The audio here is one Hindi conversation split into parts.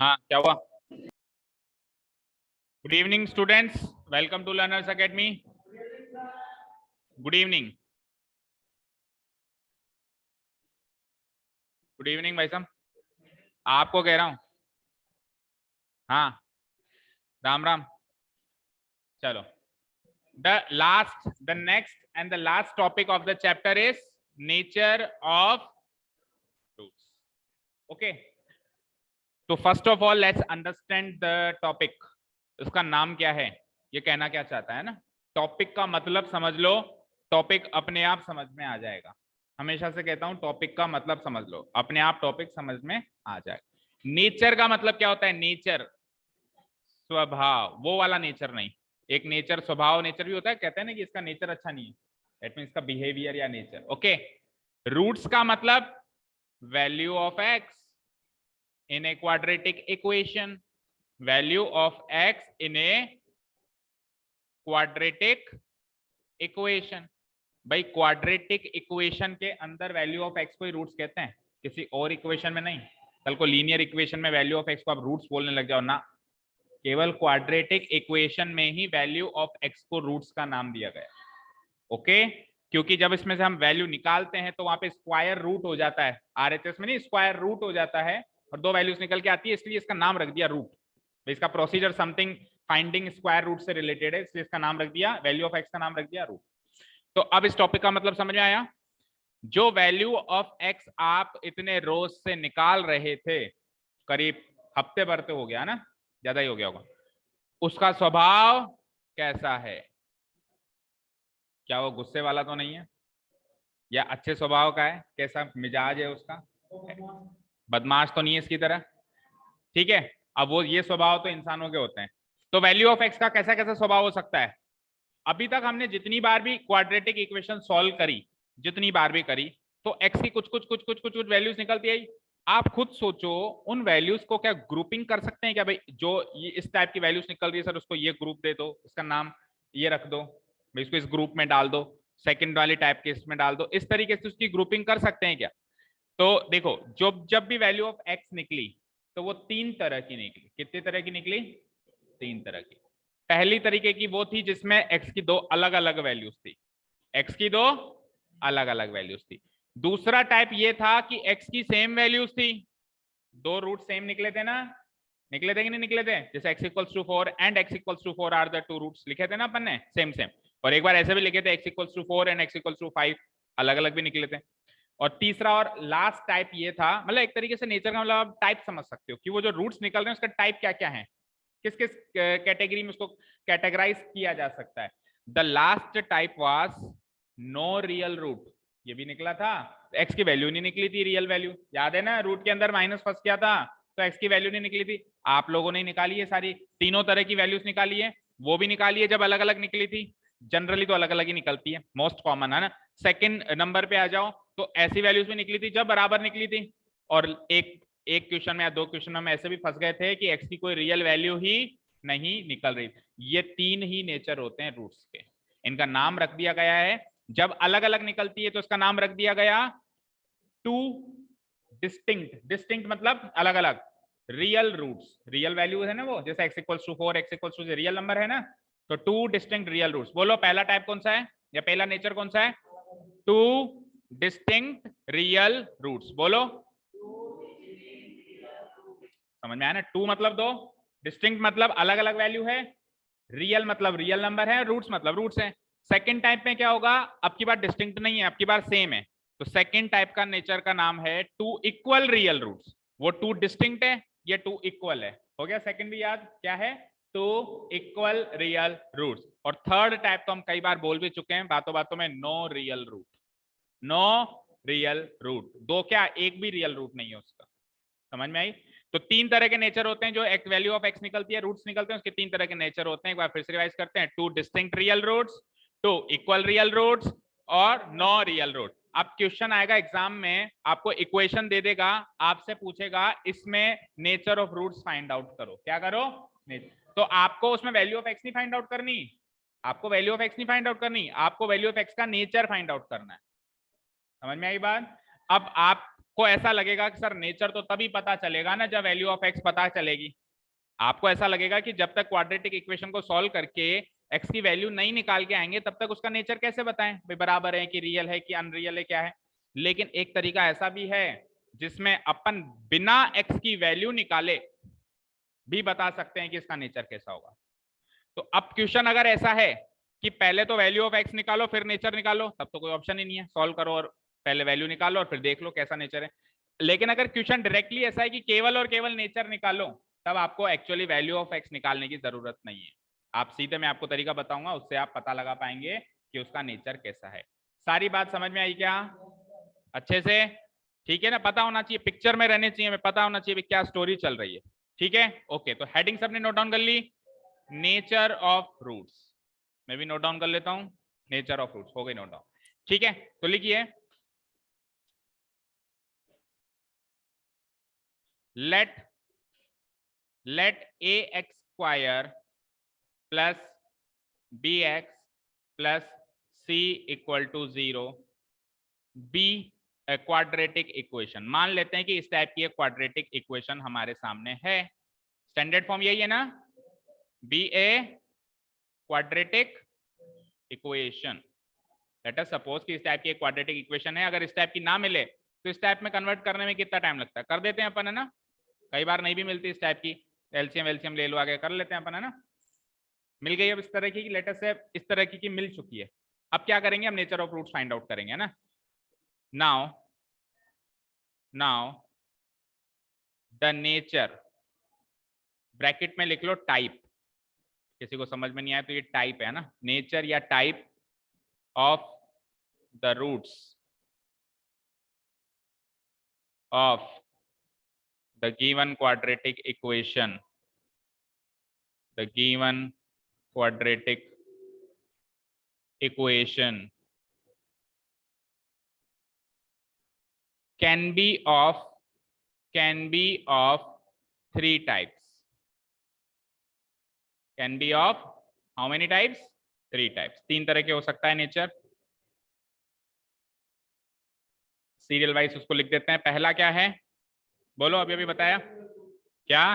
हाँ, क्या हुआ? Good evening students, welcome to learners academy. Good evening. Good evening भाई साहब, आपको कह रहा हूँ। हाँ, राम राम। चलो, the next and the last topic of the chapter is nature of roots. Okay, तो first of all let's understand the topic. उसका नाम क्या है, ये कहना क्या चाहता है ना। टॉपिक का मतलब समझ लो, टॉपिक अपने आप समझ में आ जाएगा। हमेशा से कहता हूं टॉपिक का मतलब समझ लो, अपने आप टॉपिक समझ में आ जाएगा। नेचर का मतलब क्या होता है? नेचर स्वभाव, वो वाला नेचर नहीं। एक नेचर स्वभाव नेचर भी होता है, कहते हैं ना कि इसका नेचर अच्छा नहीं है, दैट मींस इसका बिहेवियर या नेचर। ओके, रूट्स का मतलब value of x in A quadratic equation. Value of x in A quadratic equation. भाई क्वाड्रेटिक इक्वेशन के अंदर वैल्यू ऑफ एक्स को ही रूट्स कहते हैं, किसी और इक्वेशन में नहीं। कल को लीनियर इक्वेशन में वैल्यू ऑफ एक्स को आप रूट्स बोलने लग जाओ ना, केवल क्वाड्रेटिक इक्वेशन में ही वैल्यू ऑफ एक्स को रूट्स का नाम दिया गया। ओके, क्योंकि जब इसमें से हम वैल्यू निकालते हैं तो वहां पे स्क्वायर रूट हो जाता है, आरएचएस में नहीं, स्क्वायर रूट हो जाता है और दो वैल्यूज निकल के आती है, इसलिए इसका नाम रख दिया रूट। इसका procedure something finding square root से रिलेटेड है, इसलिए इसका नाम रख दिया, वैल्यू ऑफ एक्स का नाम रख दिया रूट। तो अब इस टॉपिक का मतलब समझ में आया। जो वैल्यू ऑफ एक्स आप इतने रोज से निकाल रहे थे, करीब हफ्ते भर तो हो गया ना, ज्यादा ही हो गया होगा, उसका स्वभाव कैसा है? क्या वो गुस्से वाला तो नहीं है, या अच्छे स्वभाव का है? कैसा मिजाज है उसका? बदमाश तो नहीं है इसकी तरह? ठीक है, अब वो ये स्वभाव तो इंसानों के होते हैं। तो वैल्यू ऑफ एक्स का कैसा कैसा स्वभाव हो सकता है? अभी तक हमने जितनी बार भी क्वाड्रेटिक इक्वेशन सॉल्व करी, जितनी बार भी करी, तो एक्स की कुछ कुछ कुछ कुछ कुछ कुछ वैल्यूज निकलती है। आप खुद सोचो, उन वैल्यूज को क्या ग्रुपिंग कर सकते हैं क्या? भाई जो ये इस टाइप की वैल्यूज निकल रही है सर, उसको ये ग्रुप दे दो, इसका नाम ये रख दो, भाई इसको इस ग्रुप में डाल दो, सेकंड वाली टाइप के इसमें डाल दो, इस तरीके से उसकी ग्रुपिंग कर सकते हैं क्या? तो देखो, जब भी वैल्यू ऑफ एक्स निकली तो वो तीन तरह की निकली। कितने तरह की निकली? तीन तरह की। पहली तरीके की वो थी जिसमें एक्स की दो अलग अलग वैल्यूज थी, एक्स की दो अलग अलग वैल्यूज थी। दूसरा टाइप ये था कि एक्स की सेम वैल्यूज थी, दो रूट सेम निकले थे ना, निकले थे कि नहीं निकले थे? जैसे x equals to 4 and x equals to 4 are the two roots, लिखे थे ना अपन ने सेम सेम। और एक बार ऐसे भी लिखे थे x equals to 4 and x equals to 5, अलग अलग भी निकले थे। और तीसरा और लास्ट टाइप ये था, मतलब एक तरीके से नेचर का मतलब आप टाइप समझ सकते हो कि वो जो रूट्स निकल रहे हैं उसका टाइप क्या क्या है, किस किस कैटेगरी में उसको कैटेगराइज किया जा सकता है। The last type was no real root, ये भी निकला था, एक्स की वैल्यू नहीं निकली थी, रियल वैल्यू, याद है ना, रूट के अंदर माइनस फंस गया था तो एक्स की वैल्यू नहीं निकली थी। आप लोगों ने निकाली है सारी, तीनों तरह की वैल्यूज निकाली है, वो भी निकाली है जब अलग अलग निकली थी। जनरली तो अलग अलग ही निकलती है, मोस्ट कॉमन है ना। सेकंड नंबर पे आ जाओ तो ऐसी वैल्यूज भी निकली थी जब बराबर निकली थी। और एक एक क्वेश्चन में या दो क्वेश्चन में हम ऐसे भी फंस गए थे कि एक्स की कोई रियल वैल्यू ही नहीं निकल रही। ये तीन ही नेचर होते हैं रूट्स के, इनका नाम रख दिया गया है। जब अलग अलग निकलती है तो इसका नाम रख दिया गया टू डिस्टिंक्ट। डिस्टिंक्ट मतलब अलग अलग रियल रूट्स, रियल वैल्यू है ना वो, जैसे x equals to 4, x equals to real number है ना, तो टू डिस्टिंक्ट रियल रूट्स। बोलो पहला टाइप कौन सा है, या पहला नेचर कौन सा है? Two distinct real roots. बोलो, समझ में आया ना? टू मतलब दो, डिस्टिंक्ट मतलब अलग अलग वैल्यू है, रियल मतलब रियल नंबर है, रूट्स मतलब रूट्स है। सेकंड टाइप में क्या होगा, अब की बार डिस्टिंक्ट नहीं है, अब की बार सेम है, तो सेकंड टाइप का नेचर का नाम है टू इक्वल रियल रूट्स। वो टू डिस्टिंक्ट है, ये टू इक्वल है। हो गया सेकंड भी याद, क्या है? Two equal real roots. और थर्ड टाइप तो हम कई बार बोल भी चुके हैं बातों बातों में, no real root. No real root, दो क्या, एक भी रियल रूट नहीं है उसका। समझ में आई? तो तीन तरह के नेचर होते हैं, जो एक वैल्यू ऑफ एक्स निकलती है, रूट्स निकलते हैं, उसके तीन तरह के नेचर होते हैं। एक बार फिर से रिवाइज करते हैं, two distinct real roots, two equal real roots, और नो रियल रूट। अब क्वेश्चन आएगा एग्जाम में, आपको इक्वेशन दे देगा, आपसे पूछेगा इसमें nature of roots find out करो। क्या करो? तो आपको उसमें वैल्यू ऑफ एक्स नहीं फाइंड आउट करनी, आपको वैल्यू ऑफ एक्स नहीं फाइंड आउट करनी, आपको वैल्यू ऑफ एक्स का नेचर फाइंड आउट करना है। समझ में आई बात? अब आप आपको ऐसा लगेगा कि सर नेचर तो तभी पता चलेगा ना जब वैल्यू ऑफ एक्स पता चलेगी। आपको ऐसा लगेगा कि जब तक क्वाड्रेटिक इक्वेशन को सॉल्व करके एक्स की वैल्यू नहीं निकाल के आएंगे तब तक उसका नेचर कैसे बताएं भाई, बराबर है कि रियल है कि अनरियल है क्या है। लेकिन एक तरीका ऐसा भी है जिसमें अपन बिना एक्स की वैल्यू निकाले भी बता सकते हैं कि इसका नेचर कैसा होगा। तो अब क्वेश्चन अगर ऐसा है कि पहले तो वैल्यू ऑफ एक्स निकालो फिर नेचर निकालो, तब तो कोई ऑप्शन ही नहीं है, सॉल्व करो और पहले वैल्यू निकालो और फिर देख लो कैसा नेचर है। लेकिन अगर क्वेश्चन डायरेक्टली ऐसा है कि केवल और केवल नेचर निकालो, तब आपको एक्चुअली वैल्यू ऑफ एक्स निकालने की जरूरत नहीं है। आप सीधे मैं आपको तरीका बताऊंगा, उससे आप पता लगा पाएंगे कि उसका नेचर कैसा है। सारी बात समझ में आई क्या अच्छे से? ठीक है ना, पता होना चाहिए, पिक्चर में रहने चाहिए, पता होना चाहिए क्या स्टोरी चल रही है। ठीक है, ओके। तो हेडिंग सबने नोट डाउन कर ली, नेचर ऑफ रूट्स। मैं भी नोट डाउन कर लेता हूं, नेचर ऑफ रूट्स हो गई नोट डाउन। ठीक है, तो लिखिए let ax square plus bx plus c equal to 0 be quadratic equation. मान लेते हैं कि इस टाइप की एक क्वाड्रेटिक इक्वेशन हमारे सामने है। स्टैंडर्ड फॉर्म यही है ना, be a quadratic equation. Let us suppose कि इस टाइप की एक क्वाड्रेटिक इक्वेशन है। अगर इस टाइप की ना मिले तो इस टाइप में कन्वर्ट करने में कितना टाइम लगता है, कर देते हैं अपन, है ना। कई बार नहीं भी मिलती इस टाइप की, एलसीएम एलसीएम ले लो, आगे कर लेते हैं अपन, है ना। मिल गई अब इस तरह की लेटर से, इस तरह की मिल चुकी है। अब क्या करेंगे, हम nature of roots find out करेंगे, है ना। नाउ द नेचर, ब्रैकेट में लिख लो टाइप, किसी को समझ में नहीं आया तो ये टाइप है ना, नेचर या type of the roots of the given quadratic equation, the given quadratic equation can be of three types, can be of how many types, three types, तीन तरह के हो सकता है नेचर। सीरियल वाइज उसको लिख देते हैं। पहला क्या है, बोलो, अभी अभी बताया क्या,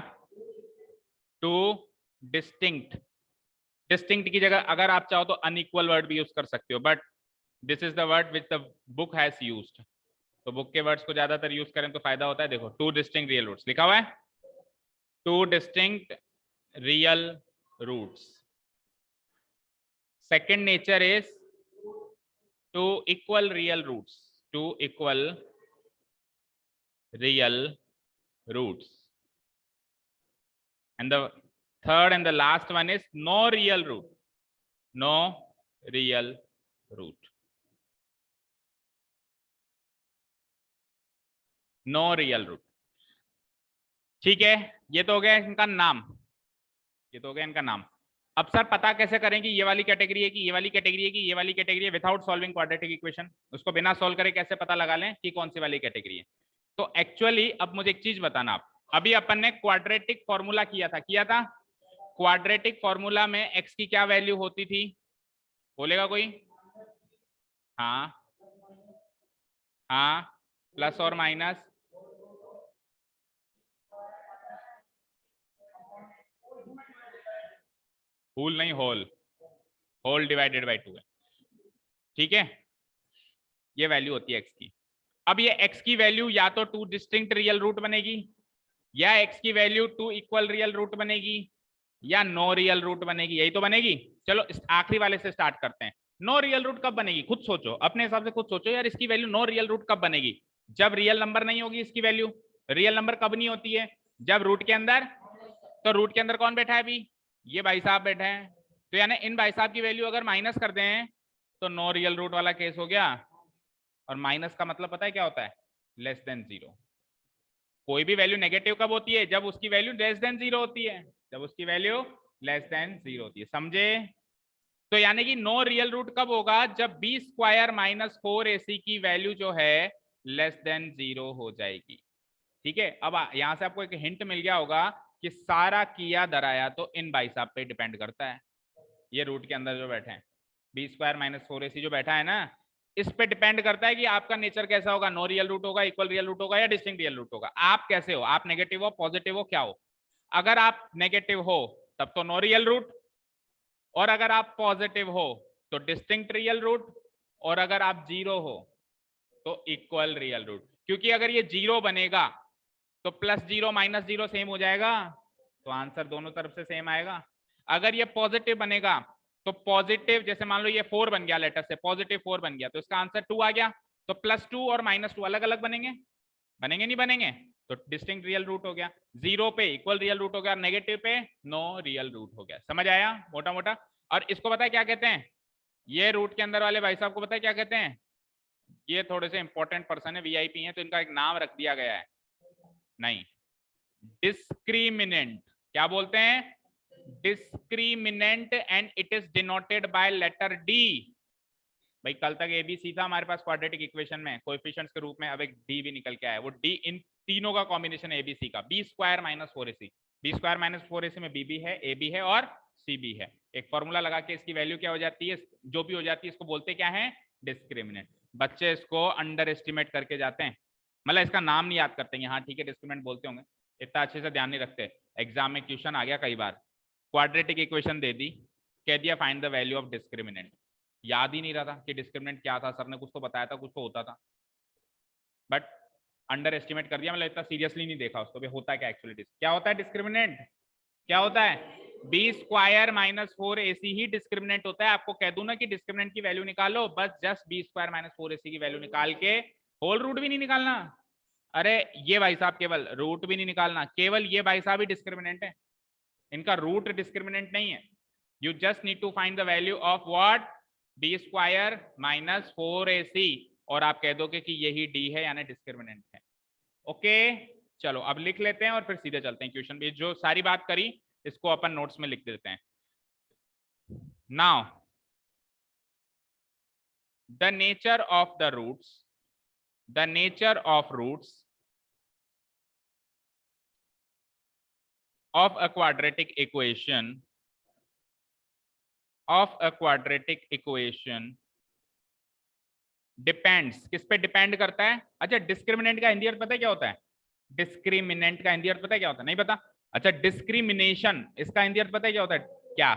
टू डिस्टिंक्ट। डिस्टिंक्ट की जगह अगर आप चाहो तो अनइक्वल वर्ड भी यूज कर सकते हो, but this is the word which the book has used. तो बुक के वर्ड्स को ज्यादातर यूज करें तो फायदा होता है। देखो, टू डिस्टिंक्ट रियल रूट्स लिखा हुआ है, two distinct real roots. Second nature is two equal real roots, two equal real roots. and the third and the last one is no real root, no real root, no real root। ठीक है, ये तो हो गया इनका नाम, ये तो हो गया इनका नाम। अब सर पता कैसे करें कि ये वाली कैटेगरी है कि ये वाली कैटेगरी है कि ये वाली कैटेगरी है, विदाउट सॉल्विंग क्वाड्रेटिक इक्वेशन। उसको बिना सॉल्व करे कैसे पता लगा लें कि कौन सी वाली कैटेगरी है। तो एक्चुअली अब मुझे एक चीज बताना, आप अभी अपन ने क्वाड्रेटिक फॉर्मूला किया था। क्वाड्रेटिक फॉर्मूला में एक्स की क्या वैल्यू होती थी, बोलेगा कोई? हाँ हाँ, प्लस और माइनस, होल नहीं, होल, होल डिवाइडेड बाय 2 है। ठीक है, ये वैल्यू होती है एक्स की। अब ये एक्स की वैल्यू या तो टू डिस्टिंक्ट रियल रूट बनेगी, या एक्स की value two equal real root बनेगी, या नो रियल रूट बनेगी, यही तो बनेगी। चलो इस आखिरी वाले से स्टार्ट करते हैं। नो रियल रूट कब बनेगी, खुद सोचो, अपने हिसाब से खुद सोचो यार, इसकी वैल्यू नो रियल रूट कब बनेगी? जब रियल नंबर नहीं होगी इसकी वैल्यू। रियल नंबर कब नहीं होती है? जब रूट के अंदर। तो रूट के अंदर कौन बैठा है अभी? ये भाई साहब बैठे हैं। तो यानी इन भाई साहब की वैल्यू अगर माइनस कर दें तो नो रियल रूट वाला केस हो गया। और माइनस का मतलब पता है क्या होता है? Less than zero. कोई भी वैल्यू नेगेटिव कब होती है? जब उसकी वैल्यू लेस देन जीरो होती है, जब उसकी वैल्यू लेस देन जीरो होती है, समझे? तो यानी कि नो रियल रूट कब होगा? जब बी स्क्वायर माइनस 4ac की वैल्यू जो है लेस देन जीरो हो जाएगी। ठीक है, अब यहां से आपको एक हिंट मिल गया होगा कि सारा किया दराया तो इन भाई साहब पे डिपेंड करता है। ये रूट के अंदर जो बैठे हैं, बी स्क्वायर माइनस 4ac जो बैठा है ना, इस पे डिपेंड करता है कि आपका नेचर कैसा होगा, नो रियल रूट होगा, इक्वल रियल रूट होगा या डिस्टिंक्ट रियल रूट होगा। आप कैसे हो, आप नेगेटिव हो, पॉजिटिव हो, क्या हो? अगर आप नेगेटिव हो तब तो नो रियल रूट, और अगर आप पॉजिटिव हो तो डिस्टिंक्ट रियल रूट, और अगर आप जीरो हो तो इक्वल रियल रूट। क्योंकि अगर ये जीरो बनेगा तो plus zero minus zero same हो जाएगा, तो आंसर दोनों तरफ से सेम आएगा। अगर ये पॉजिटिव बनेगा तो पॉजिटिव, जैसे मान लो ये 4 बन गया, लेटर से पॉजिटिव 4 बन गया, तो इसका आंसर 2 आ गया। तो +2 और -2 अलग अलग बनेंगे, बनेंगे नहीं बनेंगे? तो डिस्टिंक्ट रियल रूट हो गया। जीरो पे इक्वल रियल रूट हो गया, नेगेटिव पे नो रियल रूट हो गया। समझ आया मोटा मोटा? और इसको पता है क्या कहते हैं? ये रूट के अंदर वाले भाई साहब को पता है क्या कहते हैं? ये थोड़े से इंपॉर्टेंट पर्सन है, वीआईपी है, तो इनका एक नाम रख दिया गया है, नहीं, डिस्क्रिमिनेंट। क्या बोलते हैं? Discriminant, and it is denoted by letter D. भाई कल तक एबीसी था हमारे पास क्वाड्रेटिक इक्वेशन में कोएफिशिएंट्स के रूप में, अब एक डी भी निकल के आया। वो डी इन तीनों का कॉम्बिनेशन एबीसी का, b square minus 4ac। B square minus 4ac में बी भी है, ए भी है और सी भी है। एक फॉर्मूला लगा के इसकी वैल्यू क्या हो जाती है, जो भी हो जाती है, इसको बोलते क्या है? डिस्क्रिमिनेंट। बच्चे इसको अंडर एस्टिमेट करके जाते हैं, मतलब इसका नाम नहीं याद करते हैं। हाँ ठीक है, डिस्क्रिमिनेंट बोलते होंगे, इतना अच्छे से ध्यान नहीं रखते। एग्जाम में क्वेश्चन आ गया कई बार, क्वाड्रेटिक इक्वेशन दे दी, कह दिया find the value of discriminant, याद ही नहीं रहा था कि डिस्क्रिमिनेंट क्या था, सर ने कुछ तो बताया था, कुछ तो होता था, बट अंडर एस्टिमेट कर दिया, मतलब इतना सीरियसली नहीं देखा उसको भी होता है क्या एक्चुअली। क्या होता है डिस्क्रिमिनेंट? क्या होता है? बी स्क्वायर माइनस 4ac ही डिस्क्रिमिनेंट होता है। आपको कह दूं ना कि डिस्क्रिमिनेंट की वैल्यू निकालो, बस just be square minus 4ac की वैल्यू निकाल के, होल रूट भी नहीं निकालना। अरे ये भाई साहब केवल रूट भी नहीं निकालना, केवल ये भाई साहब ही डिस्क्रिमिनेंट है, इनका रूट डिस्क्रिमिनेंट नहीं है। You just need to find the value of what? B square minus 4ac, और आप कह दोगे कि यही डी है, यानी डिस्क्रिमिनेंट है। ओके चलो अब लिख लेते हैं और फिर सीधे चलते हैं क्वेश्चन पे। जो सारी बात करी इसको अपन नोट्स में लिख देते हैं। Now the nature of the roots, the nature of roots of a quadratic equation, of a quadratic equation depends, किस पे डिपेंड करता है? अच्छा डिस्क्रिमिनेंट का हिंदी अर्थ पता है क्या होता है? डिस्क्रिमिनेंट का हिंदी अर्थ पता है क्या होता है? नहीं पता? अच्छा डिस्क्रिमिनेशन, इसका हिंदी अर्थ पता है क्या होता है? क्या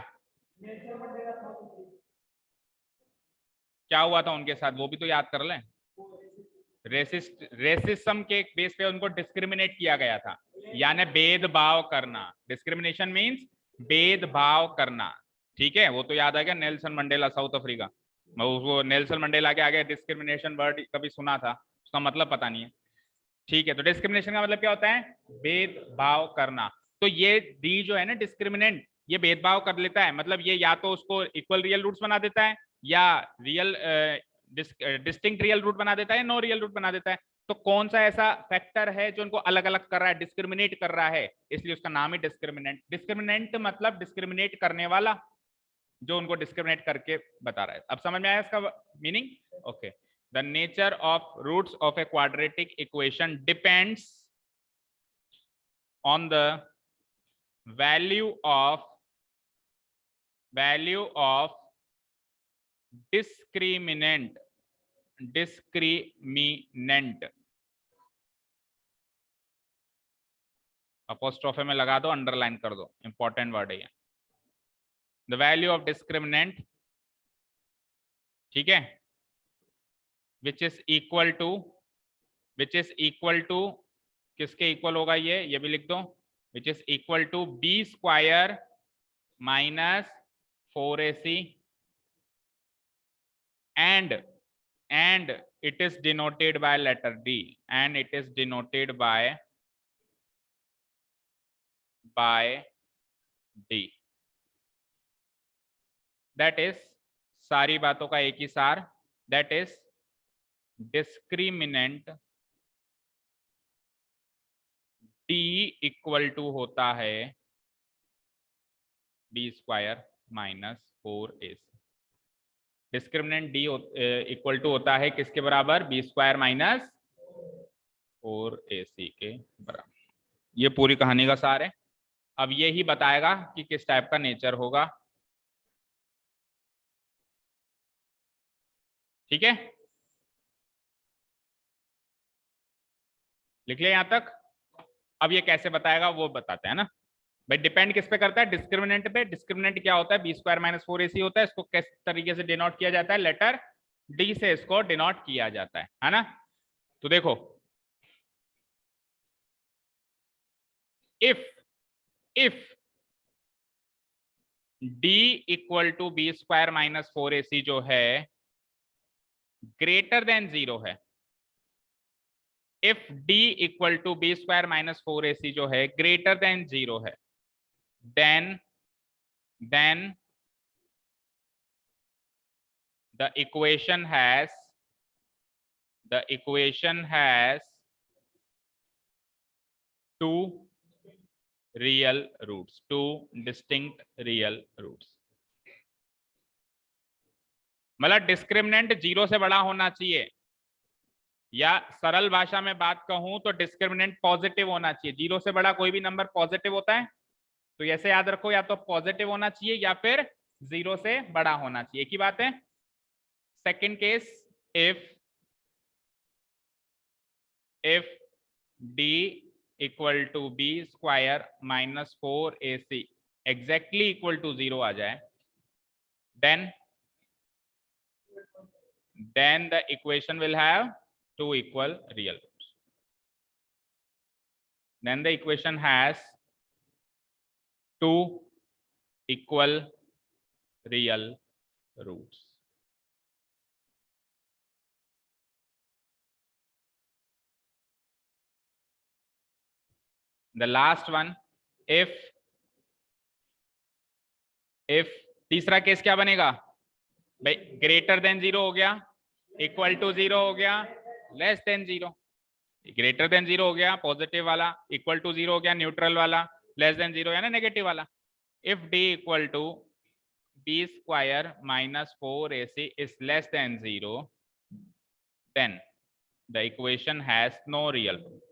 क्या हुआ था उनके साथ, वो भी तो याद कर लें। रेसिज्म के बेस पे उनको डिस्क्रिमिनेट किया गया था, यानी भेदभाव करना। डिस्क्रिमिनेशन मींस भेदभाव करना, ठीक है? वो तो याद आ गया, नेल्सन मंडेला साउथ अफ्रीका, मैं उसको नेल्सन मंडेला के आगे डिस्क्रिमिनेशन वर्ड कभी सुना था, उसका मतलब पता नहीं है, ठीक है? तो डिस्क्रिमिनेशन का मतलब क्या होता है? भेदभाव करना। तो ये डी जो है ना डिस्क्रिमिनेंट, ये भेदभाव कर लेता है, मतलब ये या तो उसको इक्वल रियल रूट्स बना देता है, या रियल डिस्टिंक्ट रियल रूट बना देता है, नो रियल रूट बना देता है। तो कौन सा ऐसा फैक्टर है जो इनको अलग अलग कर रहा है, डिस्क्रिमिनेट कर रहा है, इसलिए उसका नाम ही डिस्क्रिमिनेंट। डिस्क्रिमिनेंट मतलब डिस्क्रिमिनेट करने वाला, जो उनको डिस्क्रिमिनेट करके बता रहा है। अब समझ में आया इसका meaning? Okay, the nature of roots of a quadratic equation depends on the value of discriminant, discriminant apostrophe में लगा दो, अंडरलाइन कर दो, इंपॉर्टेंट वर्ड है ये। द वैल्यू ऑफ डिस्क्रिमिनेंट, ठीक है, which is equal to, which is equal to, किसके इक्वल होगा ये भी लिख दो, which is equal to b square minus 4ac and it is denoted by letter D, and it is denoted by D, that is सारी बातों का एक ही सार, that is discriminant D equal to होता है b square minus 4ac। Discriminant D equal to होता है किसके बराबर? बी स्क्वायर माइनस 4ac के बराबर। ये पूरी कहानी का सार है। अब ये ही बताएगा कि किस टाइप का नेचर होगा, ठीक है? लिख लिया यहां तक। अब ये कैसे बताएगा वो बताते हैं ना भाई। डिपेंड किस पे करता है? डिस्क्रिमिनेंट पे। डिस्क्रिमिनेंट क्या होता है? बी स्क्वायर माइनस 4ac होता है। इसको किस तरीके से डिनोट किया जाता है? लेटर डी से इसको डिनोट किया जाता है ना। तो देखो, if d equal to b square minus 4ac जो है ग्रेटर देन 0 है, if d equal to b square minus 4ac जो है ग्रेटर देन 0 है, then the equation has two real roots, two distinct real roots। मतलब डिस्क्रिमिनेंट 0 से बड़ा होना चाहिए, या सरल भाषा में बात कहूं तो डिस्क्रिमिनेंट पॉजिटिव होना चाहिए। 0 से बड़ा कोई भी नंबर पॉजिटिव होता है, तो ऐसे याद रखो, या तो पॉजिटिव होना चाहिए या फिर 0 से बड़ा होना चाहिए, एक ही बात है। Second case, if d equal to b square minus 4ac exactly equal to 0 आ जाए, then the equation will have two equal real roots। then the equation has two equal real roots। the last one, if तीसरा केस क्या बनेगा भाई? ग्रेटर देन 0 हो गया, इक्वल टू 0 हो गया, लेस देन 0। ग्रेटर देन 0 हो गया पॉजिटिव वाला, इक्वल टू 0 हो गया न्यूट्रल वाला, लेस देन 0 है ना नेगेटिव वाला। If d equal to b square minus 4ac is less than 0, then the equation has no real root।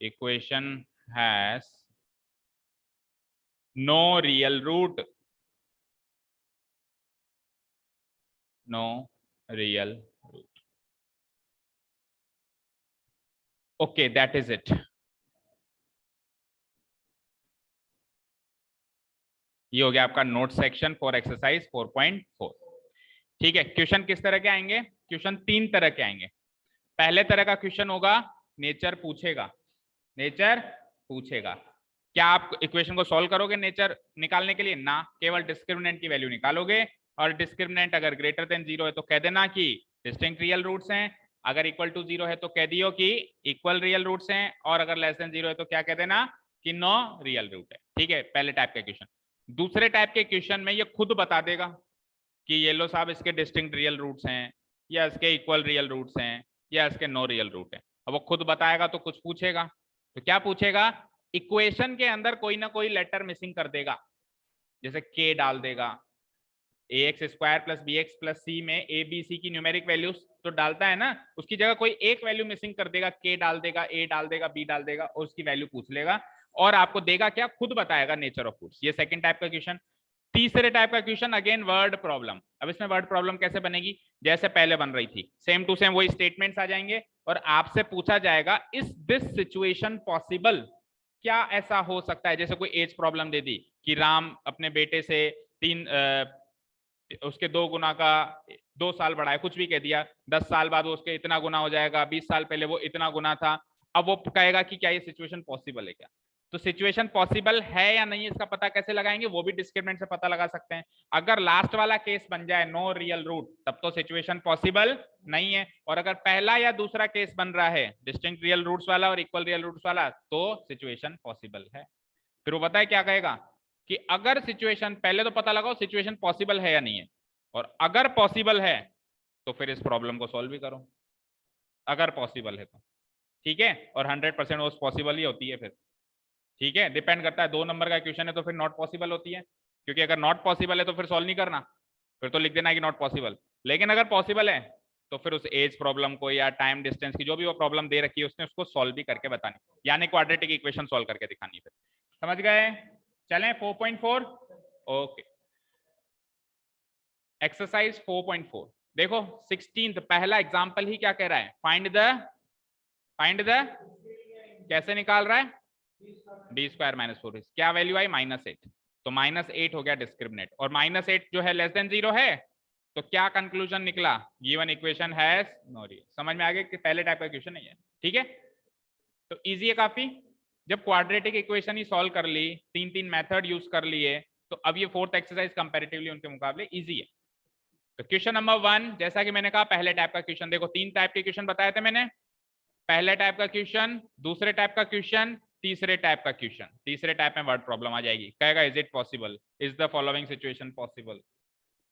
equation has no real root, no real root। okay, that is it। ये हो गया आपका नोट सेक्शन फॉर एक्सरसाइज 4.4। ठीक है, क्वेश्चन किस तरह के आएंगे? क्वेश्चन 3 तरह के आएंगे। पहले तरह का क्वेश्चन होगा नेचर पूछेगा, नेचर पूछेगा। क्या आप इक्वेशन को सॉल्व करोगे नेचर निकालने के लिए? ना, केवल डिस्क्रिमिनेंट की वैल्यू निकालोगे, और डिस्क्रिमिनेंट अगर ग्रेटर देन 0 है तो कह देना कि डिस्टिंक्ट रियल रूट्स हैं, अगर इक्वल टू 0 है तो कह दियो कि इक्वल रियल रूट्स हैं, और अगर लेस देन 0 है तो क्या कह देना कि नो रियल रूट है। ठीक है, पहले टाइप का क्वेश्चन। दूसरे टाइप के क्वेश्चन में ये खुद बता देगा कि ये लो साहब इसके डिस्टिंक्ट रियल रूट्स हैं, या इसके इक्वल रियल रूट्स हैं, या इसके नो रियल रूट है। अब वो खुद बताएगा तो कुछ पूछेगा, तो क्या पूछेगा? इक्वेशन के अंदर कोई ना कोई लेटर मिसिंग कर देगा, जैसे के डाल देगा, ax square plus B X plus C में ए बी सी की न्यूमेरिक वैल्यूज तो डालता है ना, उसकी जगह कोई एक वैल्यू मिसिंग कर देगा, के डाल देगा, ए डाल देगा, बी डाल देगा, और उसकी वैल्यू पूछ लेगा और आपको देगा क्या? खुद बताएगा नेचर ऑफ रूट्स। ये सेकंड टाइप का क्वेश्चन। तीसरे टाइप का क्वेश्चन अगेन वर्ड प्रॉब्लम। अब इसमें वर्ड प्रॉब्लम कैसे बनेगी? जैसे पहले बन रही थी, सेम टू सेम वही स्टेटमेंट्स आ जाएंगे और आपसे पूछा जाएगा इज दिस सिचुएशन पॉसिबल? क्या ऐसा हो सकता है? जैसे कोई एज प्रॉब्लम दे दी कि राम अपने बेटे से उसके 2 गुना का 2 साल बड़ा है, कुछ भी कह दिया, 10 साल बाद वो उसके इतना गुना हो जाएगा, 20 साल पहले वो इतना गुना था। अब वो कहेगा कि क्या ये सिचुएशन पॉसिबल है क्या? तो सिचुएशन पॉसिबल है या नहीं इसका पता कैसे लगाएंगे? वो भी डिस्क्रिमिनेंट से पता लगा सकते हैं। अगर लास्ट वाला केस बन जाए नो रियल रूट, तब तो सिचुएशन पॉसिबल नहीं है, और अगर पहला या दूसरा केस बन रहा है डिस्टिंक्ट रियल रूट्स वाला और इक्वल रियल रूट्स वाला, तो सिचुएशन पॉसिबल है। फिर वो पता है क्या कहेगा कि अगर सिचुएशन, पहले तो पता लगाओ सिचुएशन पॉसिबल है या नहीं है, और अगर पॉसिबल है तो फिर इस प्रॉब्लम को सॉल्व भी करो, अगर पॉसिबल है तो। ठीक है, और 100% वो पॉसिबल ही होती है फिर। ठीक है, डिपेंड करता है, 2 नंबर का क्वेश्चन है तो फिर नॉट पॉसिबल होती है, क्योंकि अगर नॉट पॉसिबल है तो फिर सॉल्व नहीं करना, फिर तो लिख देना है कि नॉट पॉसिबल। लेकिन अगर पॉसिबल है तो फिर उस एज प्रॉब्लम को या टाइम डिस्टेंस की जो भी वो प्रॉब्लम दे रखी है उसने उसको सॉल्व भी करके बतानी, यानी क्वाड्रेटिक इक्वेशन सॉल्व करके दिखानी है। समझ गए? चलें 4.4। ओके, एक्सरसाइज 4.4 देखो, 16th पहला एग्जांपल ही क्या कह रहा है? फाइंड द फाइंड द, कैसे निकाल रहा है, डी स्क्वायर माइनस 4ac, क्या वैल्यू आई -8, तो -8 हो गया डिस्क्रिमिनेंट, और -8 जो है लेस देन 0 है, तो क्या कंक्लूजन निकला, given equation has no real. समझ में आ गया कि पहले टाइप का इक्वेशन नहीं है, ठीक है। तो इजी है काफी, जब क्वाड्रेटिक इक्वेशन ही सॉल्व कर ली, 3 मेथड यूज कर लिए, तो अब ये फोर्थ एक्सरसाइज कंपैरेटिवली उनके मुकाबले इजी है। तो क्वेश्चन नंबर 1, जैसा कि मैंने कहा पहले टाइप का क्वेश्चन, देखो 3 टाइप के क्वेश्चन बताए थे मैंने, पहले टाइप का क्वेश्चन, दूसरे टाइप का क्वेश्चन, तीसरे टाइप का क्वेश्चन। तीसरे टाइप में वर्ड प्रॉब्लम आ जाएगी, कहेगा is it possible, is the following situation possible,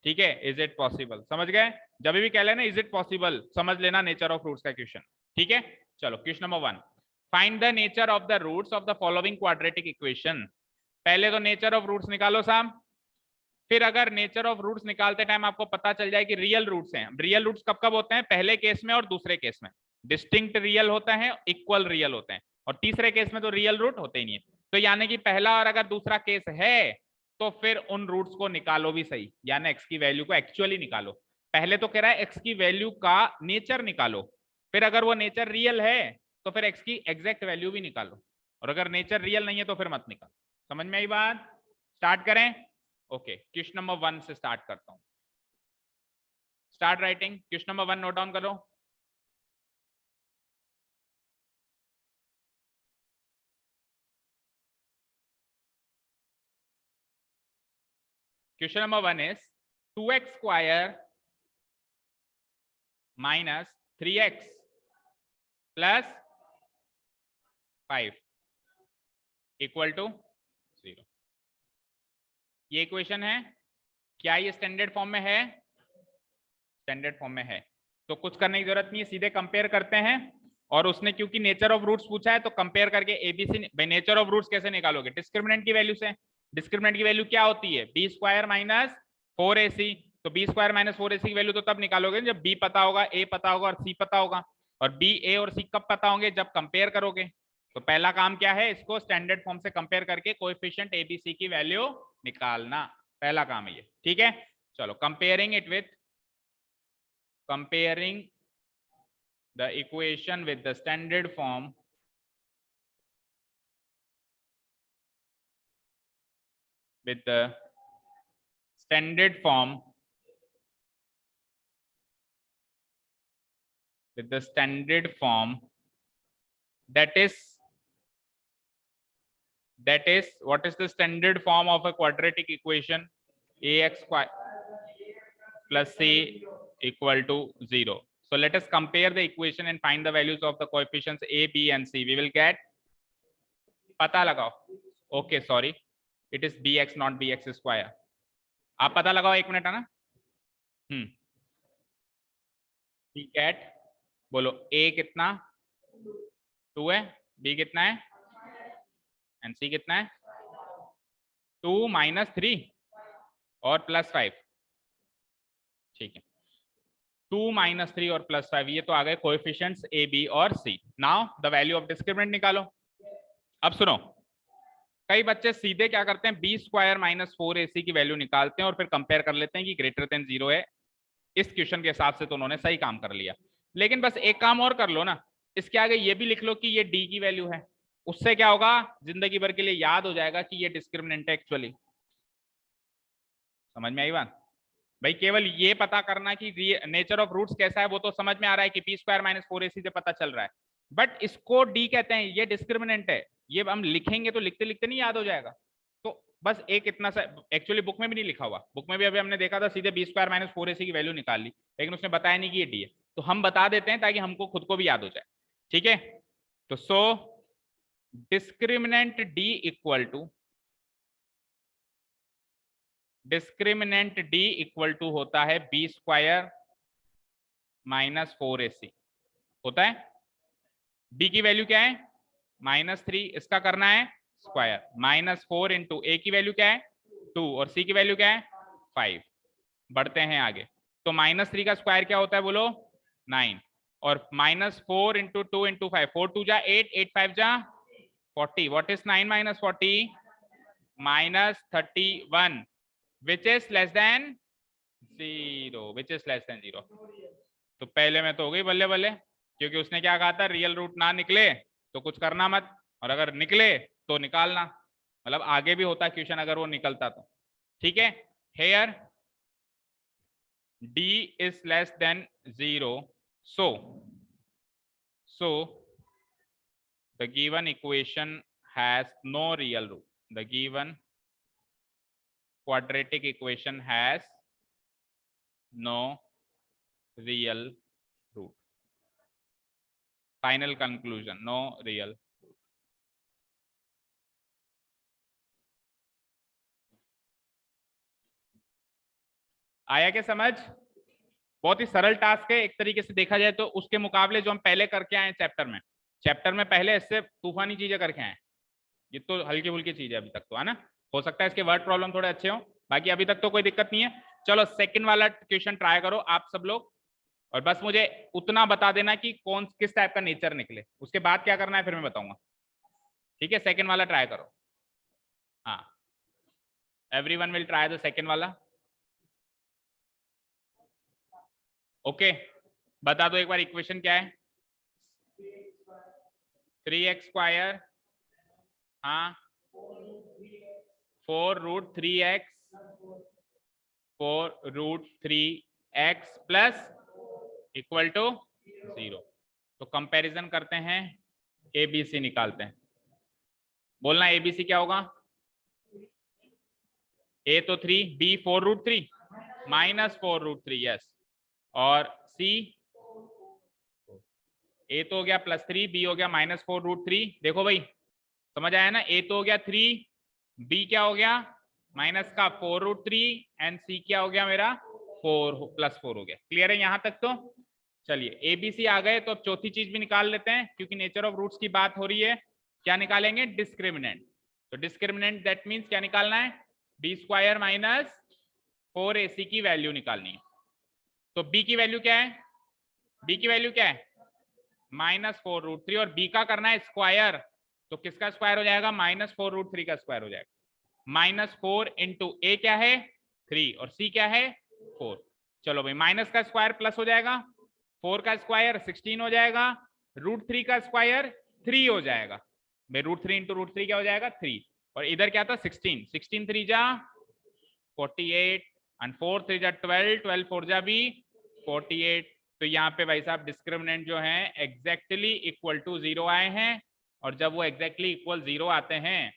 ठीक है, इज इट पॉसिबल, समझ गए, जब भी कह लेना इज इट पॉसिबल समझ लेना नेचर ऑफ रूट्स का क्वेश्चन, ठीक है। चलो question number 1, find the nature of the roots of the following quadratic equation. पहले तो नेचर ऑफ रूट्स निकालो साहब, फिर अगर नेचर ऑफ रूट्स निकालते टाइम आपको पता चल जाए कि रियल रूट्स हैं, रियल रूट्स कब कब होते हैं, पहले केस में और दूसरे केस में डिस्टिंक्ट रियल होता है, इक्वल रियल होते हैं, और तीसरे केस में तो रियल रूट होते ही नहीं है। तो यानी कि पहला और अगर दूसरा केस है तो फिर उन रूट्स को निकालो भी सही, यानी एक्स की वैल्यू को एक्चुअली निकालो। पहले तो कह रहा है एक्स की वैल्यू का नेचर निकालो, फिर अगर वो नेचर रियल है तो फिर एक्स की एग्जैक्ट वैल्यू भी निकालो, और अगर नेचर रियल नहीं है तो फिर मत निकालो। समझ में आई बात, स्टार्ट करें। ओके, क्वेश्चन नंबर 1 से स्टार्ट करता हूं, start writing. Question number 1 note down करो। Question number 1 is 2x square minus 3x plus 5 equal to 0। ये इक्वेशन है, क्या ये स्टैंडर्ड फॉर्म में है, स्टैंडर्ड फॉर्म में है, तो कुछ करने की जरूरत नहीं है, सीधे कंपेयर करते हैं। और उसने क्योंकि नेचर ऑफ रूट्स पूछा है तो कंपेयर करके एबीसी, भाई नेचर ऑफ रूट्स कैसे निकालोगे, डिस्क्रिमिनेंट की वैल्यू से। डिस्क्रिमिनेंट की वैल्यू क्या होती है, बी स्क्वायर माइनस 4ac, तो बी स्क्वायर माइनस 4ac की वैल्यू तो तब निकालोगे जब बी पता होगा, ए पता होगा और सी पता होगा, और बी, ए और सी कब पता होंगे, जब कंपेयर करोगे। तो पहला काम क्या है, इसको स्टैंडर्ड फॉर्म से कंपेयर करके कोएफिशिएंट एबीसी की वैल्यू निकालना, पहला काम है ये, ठीक है। चलो comparing it with, comparing the equation with the standard form, with the standard form, with the standard form, that is what is the standard form of a quadratic equation, ax plus c equal to 0. So let us compare the equation and find the values of the coefficients a, b and c. We will get, पता लगाओ, okay sorry, it is bx not bx square, आप पता लगाओ, एक मिनट है ना। सी कैट बोलो, ए कितना 2 है, बी कितना है एंड सी कितना है 2 - 3 और +5, ठीक है, 2 - 3 और +5, ये तो आ गए कोएफिशिएंट्स ए, बी और C. Now the value of discriminant निकालो। अब सुनो, कई बच्चे सीधे क्या करते हैं, बी स्क्वायर माइनस 4ac की वैल्यू निकालते हैं और फिर कंपेयर कर लेते हैं कि ग्रेटर देन 0 है। इस क्वेश्चन के हिसाब से तो उन्होंने सही काम कर लिया, लेकिन बस एक काम और कर लो ना, इसके आगे ये भी लिख लो कि ये डी की वैल्यू है, उससे क्या होगा, जिंदगी भर के लिए याद हो जाएगा कि ये डिस्क्रिमिनेंट है एक्चुअली। समझ में आई बात, भाई केवल ये पता करना कि नेचर ऑफ रूट्स कैसा है वो तो समझ में आ रहा है कि पी स्क्वायर माइनस 4ac से पता चल रहा है, बट इसको डी कहते हैं, ये डिस्क्रिमिनेंट है, ये हम लिखेंगे तो लिखते लिखते नहीं याद हो जाएगा। तो बस एक इतना सा, एक्चुअली बुक में भी नहीं लिखा हुआ, बुक में भी अभी हमने देखा था सीधे बी स्क्वायर माइनस 4ac की वैल्यू निकाल ली, लेकिन उसने बताया नहीं कि ये डी है, तो हम बता देते हैं ताकि हमको खुद को भी याद हो जाए, ठीक है। तो so discriminant D equal to, discriminant D equal to होता है बी स्क्वायर माइनस 4ac होता है। डी की वैल्यू क्या है -3, इसका करना है स्क्वायर, -4 इंटू ए की वैल्यू क्या है 2 और सी की वैल्यू क्या है 5। बढ़ते हैं आगे, तो -3 का स्क्वायर क्या होता है बोलो 9, और -4 इंटू 2 इंटू 5, 4 2 जा 8, 8 5 जा 40, what is 9 - 40 -31, which is less than 0, which is less than 0। तो पहले में तो हो गई बल्ले बल्ले, क्योंकि उसने क्या कहा था, रियल रूट ना निकले तो कुछ करना मत, और अगर निकले तो निकालना। मतलब आगे भी होता क्वेश्चन अगर वो निकलता तो। ठीक है, hair d is less than 0, so the given equation has no real root. The given quadratic equation has no real root. Final conclusion, no real. आया क्या समझ? बहुत ही सरल टास्क है एक तरीके से देखा जाए तो, उसके मुकाबले जो हम पहले करके आए चैप्टर में पहले इससे तूफानी चीजें करके आए। ये तो हल्की फुल्की चीज है अभी तक तो, है ना। हो सकता है इसके वर्ड प्रॉब्लम थोड़े अच्छे हो, बाकी अभी तक तो कोई दिक्कत नहीं है। चलो सेकंड वाला क्वेश्चन ट्राई करो आप सब लोग, और बस मुझे उतना बता देना कि कौन किस टाइप का नेचर निकले, उसके बाद क्या करना है फिर मैं बताऊंगा। ठीक है, सेकंड वाला ट्राई करो। हाँ, everyone will try the second वाला। ओके, बता दो एक बार इक्वेशन क्या है। 3x², हाँ 4√3x, 4√3x plus equal to 0। तो कंपैरिजन करते हैं, ABC निकालते हैं। बोलना ABC क्या होगा। A तो 3, B 4√3 माइनस 4√3, यस। और C, A तो हो गया +3, B हो गया -4√3। देखो भाई समझ आया ना, A तो हो गया 3, B क्या हो गया माइनस का 4√3 एंड C क्या हो गया मेरा 4 +4 हो गया। क्लियर है यहाँ तक तो। चलिए ABC आ गए, तो अब चौथी चीज भी निकाल लेते हैं, क्योंकि नेचर ऑफ रूट्स की बात हो रही है। क्या निकालेंगे, डिस्क्रिमिनेंट। तो डिस्क्रिमिनेंट दैट मीन्स क्या निकालना है, B² माइनस 4AC की वैल्यू निकालनी है। तो B की वैल्यू क्या है, B की वैल्यू क्या है -4√3, और B का करना है स्क्वायर, तो किसका स्क्वायर हो जाएगा -4√3 का स्क्वायर हो जाएगा। -4 इंटू A क्या है 3 और C क्या है 4। चलो भाई, माइनस का स्क्वायर प्लस हो जाएगा, 4 का स्क्वायर 16 हो जाएगा, √3 का स्क्वायर 3 हो जाएगा। भाई √3 इंटू √3 क्या हो जाएगा 3, और इधर क्या था 16, 16 3 जा 48 एंड 4 3 जा 12, 12 4 जा भी 48। तो यहाँ पे भाई साहब डिस्क्रिमिनेंट जो है एग्जैक्टली इक्वल टू 0 आए हैं, और जब वो एग्जैक्टली इक्वल 0 आते हैं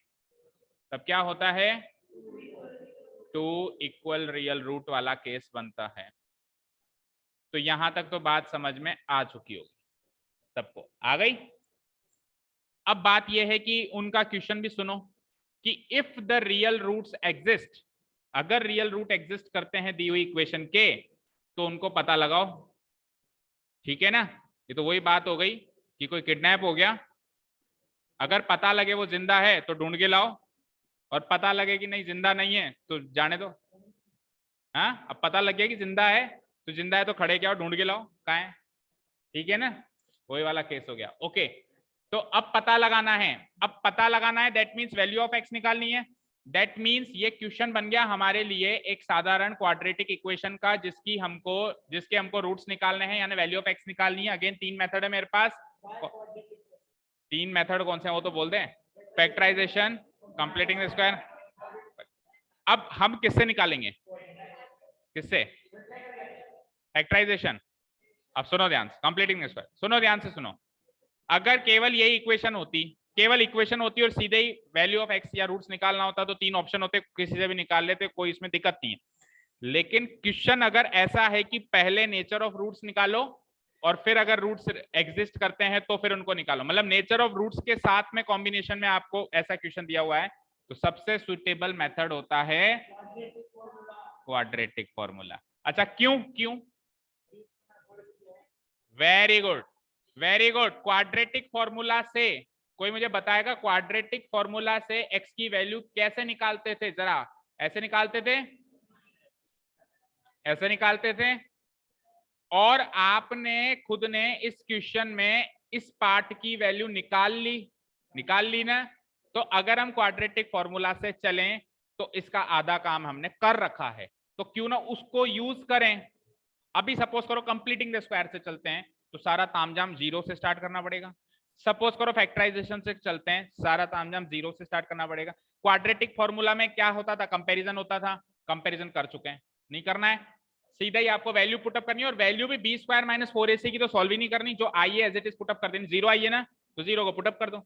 तब क्या होता है, 2 इक्वल रियल रूट वाला केस बनता है। तो यहां तक तो बात समझ में आ चुकी होगी सबको, आ गई। अब बात यह है कि उनका क्वेश्चन भी सुनो कि if the real roots exist, अगर रियल रूट एग्जिस्ट करते हैं दी हुई इक्वेशन के, तो उनको पता लगाओ। ठीक है ना, ये तो वही बात हो गई कि कोई किडनैप हो गया, अगर पता लगे वो जिंदा है तो ढूंढ के लाओ, और पता लगे कि नहीं जिंदा नहीं है तो जाने दो। हाँ, अब पता लग गया कि जिंदा है तो जिंदा है तो खड़े क्या ढूंढ के लाओ कहाँ है। ठीक है ना, वही वाला केस हो गया। ओके, तो अब पता लगाना है, अब पता लगाना है that means value of x निकालनी है। दैट मीन्स ये क्वेश्चन बन गया हमारे लिए एक साधारण क्वाड्रेटिक इक्वेशन का, जिसके हमको रूट्स निकालने हैं, यानी वैल्यू ऑफ एक्स निकालनी है। अगेन 3 मेथड है मेरे पास। 3 मेथड कौन से हैं वो तो बोल दें, फैक्टराइजेशन, कंप्लीटिंग द स्क्वायर। अब हम किससे निकालेंगे, किससे, फैक्टराइजेशन। अब सुनो ध्यान से, कंप्लीटिंग द स्क्वायर सुनो ध्यान से सुनो। अगर केवल यही इक्वेशन होती, केवल इक्वेशन होती और सीधे ही वैल्यू ऑफ एक्स या रूट्स निकालना होता तो 3 ऑप्शन होते, किसी से भी निकाल लेते, कोई इसमें दिक्कत नहीं है। लेकिन क्वेश्चन अगर ऐसा है कि पहले नेचर ऑफ रूट्स निकालो और फिर अगर रूट्स एग्जिस्ट करते हैं तो फिर उनको निकालो, मतलब नेचर ऑफ रूट्स के साथ में कॉम्बिनेशन में आपको ऐसा क्वेश्चन दिया हुआ है, तो सबसे सुटेबल मेथड होता है क्वाड्रेटिक फॉर्मूला। अच्छा क्यों, क्यों, very good, very good. Quadratic formula से, कोई मुझे बताएगा क्वाड्रेटिक फॉर्मूला से एक्स की वैल्यू कैसे निकालते थे, जरा ऐसे निकालते थे, ऐसे निकालते थे। और आपने खुद ने इस क्वेश्चन में इस पार्ट की वैल्यू निकाल ली, निकाल ली ना। तो अगर हम क्वाड्रेटिक फॉर्मूला से चलें तो इसका आधा काम हमने कर रखा है, तो क्यों ना उसको यूज करें। अभी सपोज करो कंप्लीटिंग द स्क्वायर से चलते हैं, तो सारा तामझाम जीरो से स्टार्ट करना पड़ेगा। सपोज करो फैक्टराइजेशन से चलते हैं, सारा तामझाम जीरो से स्टार्ट करना पड़ेगा। क्वाड्रेटिक फॉर्मूला में क्या होता था, कंपैरिजन होता था, कंपैरिजन कर चुके हैं, नहीं करना है, सीधा ही आपको वैल्यू पुटअप करनी है, और वैल्यू भी बी स्क्वायर माइनस 4ac की तो सॉल्व ही नहीं करनी, जो आई है एज इट इज पुटअप कर देनी, जीरो आई है ना तो जीरो को पुटअप कर दो,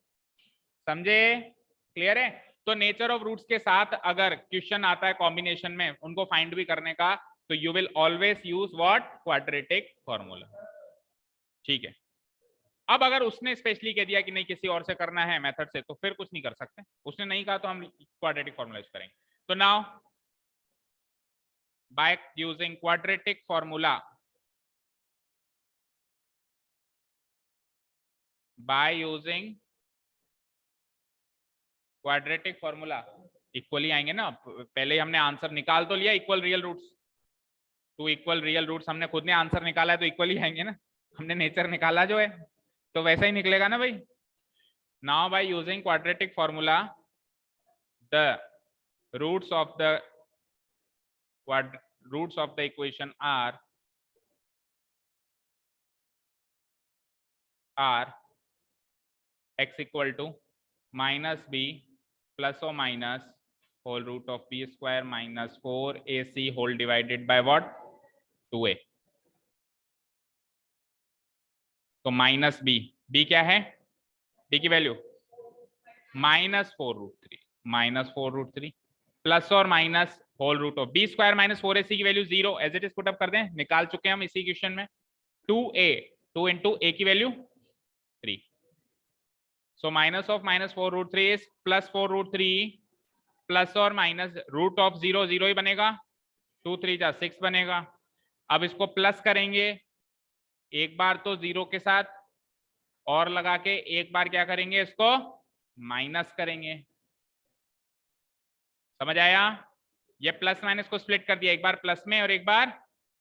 समझे, क्लियर है। तो नेचर ऑफ रूट्स के साथ अगर क्वेश्चन आता है कॉम्बिनेशन में उनको फाइंड भी करने का, तो you will always use what, quadratic formula, ठीक है। अब अगर उसने स्पेशली कह दिया कि नहीं किसी और से करना है मेथड से, तो फिर कुछ नहीं कर सकते, उसने नहीं कहा तो हम क्वाड्रेटिक फॉर्मूला यूज करेंगे। तो now by using quadratic formula, by using quadratic formula equally आएंगे ना, पहले हमने आंसर निकाल तो लिया, equal real roots, two equal real roots हमने खुद ने आंसर निकाला है तो इक्वली आएंगे ना, हमने नेचर निकाला जो है तो वैसा ही निकलेगा ना भाई। Now by using quadratic formula the roots of the roots of the equation are x equal to minus b plus or minus whole root of b square minus 4ac whole divided by what, 2a। तो माइनस बी, बी क्या है, बी की वैल्यू -4√3, -4√3 प्लस और minus whole root of b square minus 4ac की वैल्यू 0 as it is put up कर दें, निकाल चुके हैं हम इसी क्वेश्चन में, 2a 2 इंटू a की value 3, so minus of -4√3 is +4√3 plus और माइनस रूट ऑफ 0 0 ही बनेगा, 2 3 जा 6 बनेगा। अब इसको प्लस करेंगे एक बार तो 0 के साथ और लगा के, एक बार क्या करेंगे इसको माइनस करेंगे, समझ आया, ये प्लस माइनस को स्प्लिट कर दिया, एक बार प्लस में और एक बार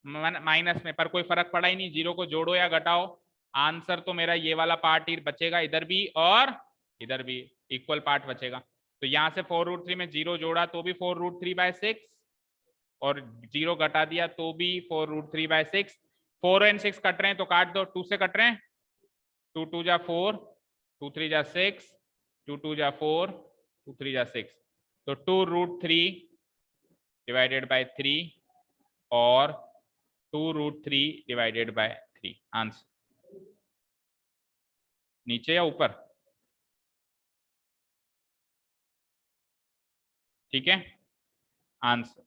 माइनस में, पर कोई फर्क पड़ा ही नहीं, जीरो को जोड़ो या घटाओ, आंसर तो मेरा ये वाला पार्ट ही बचेगा, इधर भी और इधर भी इक्वल पार्ट बचेगा। तो यहां से 4√3 में जीरो जोड़ा तो भी 4√3/6 और जीरो घटा दिया तो भी 4√3/6, 4 और 6 कट रहे हैं तो काट दो, 2 से कट रहे हैं, 2 2 जा 4, 2 3 जा 6, 2 2 जा 4, 2 3 जा 6, तो 2√3 डिवाइडेड बाय 3 और 2√3 डिवाइडेड बाय 3, आंसर नीचे या ऊपर, ठीक है, आंसर